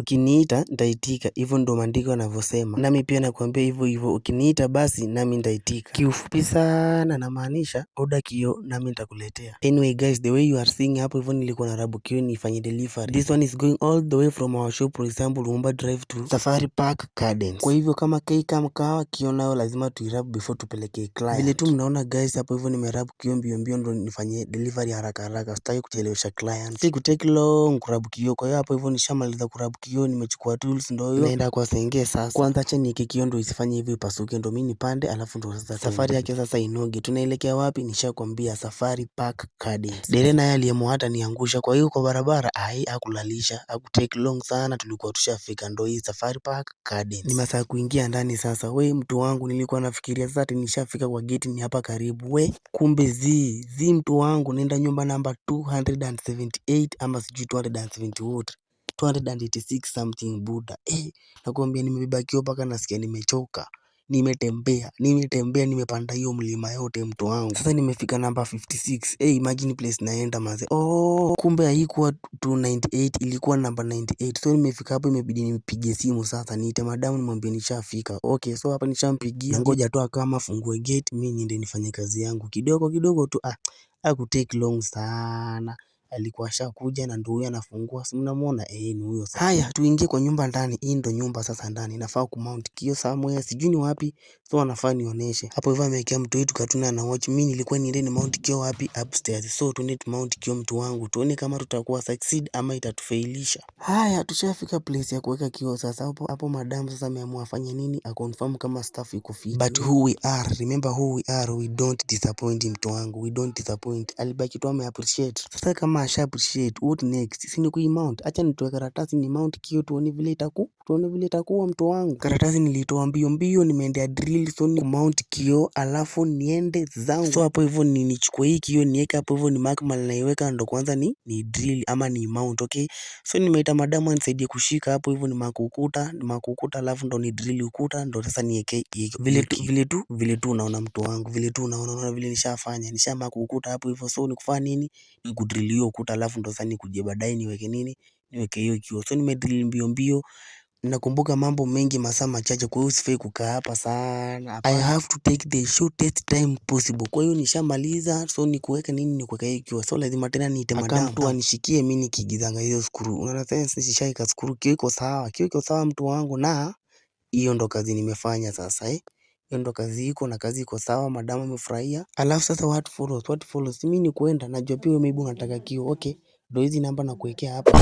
ukiniita nitaitika, hivyo ndo maandiko yanavyosema. Nami pia nakuambia hivyo hivyo, ukiniita basi nami nitaitika. Kiufupi sana namaanisha order kioo nami nitakuletea. Anyway guys, the way you are seeing hapo hivyo nilikuwa na Rabu Kioo nifanye delivery. This one is going all the way from our shop, for example Lumumba Drive to Safari Park Gardens. Kwa hivyo kama kama kawa kioo nayo lazima tuirabu before tupeleke client. Vile tu mnaona guys hapo hivyo nimerabu kioo mbio mbio ndo nifanye delivery haraka haraka, sitaki kuchelewesha client. Si kutake long kurabu kioo. Kwa hiyo hapo hivyo nishamaliza kurabu kioo, nimechukua tools ndo hiyo naenda kwa senge sasa. Kwanza acha niweke kioo ndo isifanye hivyo ipasuke, ndo mimi nipande alafu ndo sasa safari yake sasa inoge. Tunaelekea wapi? Nishakwambia Safari Park Gardens. Dere naye aliyemo hata niangusha, kwa hiyo kwa barabara hakulalisha, hakutake long sana, tulikuwa tushafika ndo hii Safari Park Gardens. Ni masaa kuingia ndani sasa. We mtu wangu, nilikuwa nafikiria sasa nishafika kwa gate, ni hapa karibu. We kumbe zi mtu wangu, nenda nyumba namba 278 ama sijui 270 what 286 something buda. Nakwambia nimebeba kioo mpaka nasikia nimechoka. Nimetembea nimepanda hiyo mlima yote mtu wangu. Sasa nimefika namba 56. Imagine place naenda maze. Kumbe haikuwa 298, ilikuwa namba 98. So nimefika hapo, imebidi nimpigie simu sasa, niite madamu nimwambie nishafika. Okay, so hapa nishampigia. Ngoja tu kama fungue gate, mimi niende nifanye kazi yangu kidogo tu. Hakutake long sana. Alikuwa ashakuja na ndio huyo anafungua. Si mnamuona? Ni huyo sasa. Haya, tuingie kwa nyumba ndani. Hii ndo nyumba sasa ndani. Nafaa kumount kioo somewhere, sijui ni wapi. So anafaa nionyeshe. Hapo hivyo amewekea mtu wetu katuna na watch. Mimi nilikuwa niende ni mount kioo wapi? Upstairs. So tuende tu mount kioo mtu wangu. Tuone kama tutakuwa succeed ama itatufailisha. Haya, tushafika place ya kuweka kioo sasa. Hapo madam sasa ameamua afanye nini? Aconfirm kama staff iko fit. But who we are, remember who we are, we don't disappoint mtu wangu. We don't disappoint. Alibaki tu ame-appreciate. Sasa kama asha appreciate, what next? Si ni kuimount. Acha nitoe karatasi ni mount kioo tuone vile itakuwa mtu wangu. Karatasi nilitoa mbio mbio, nimeendea drill so ni mount kioo alafu niende zangu. So hapo hivyo nichukue hii kioo niweke hapo hivyo, ni mark mali naiweka ndo kwanza ni drill ama ni mount. Okay, so nimeita madamu anisaidie kushika hapo hivyo, ni mark ukuta alafu ndo ni drill ukuta ndo sasa niweke vile tu unaona mtu wangu, vile tu unaona vile nisha mark ukuta hapo hivyo. So ni kufanya nini? Ni kudrill hiyo ukuta alafu ndo sasa nikuje baadaye niweke hiyo kioo. So nimedrill mbio mbio. Nakumbuka mambo mengi masaa machache, kwa hiyo sifai kukaa hapa sana. I have to take the shortest time possible. Kwa hiyo nishamaliza, so ni kuweka hiyo kioo. So lazima tena niite madam tu anishikie mimi nikigizanga hiyo skuru. Unaona sasa nishaika skuru, kioo iko sawa mtu wangu, na hiyo ndo kazi nimefanya sasa. Hiyo ndo kazi iko na kazi iko sawa, madam amefurahia. Alafu sasa what follows? Mimi ni kuenda, najua pia maybe unataka kioo. Okay, ndo hizi namba na kuwekea hapa.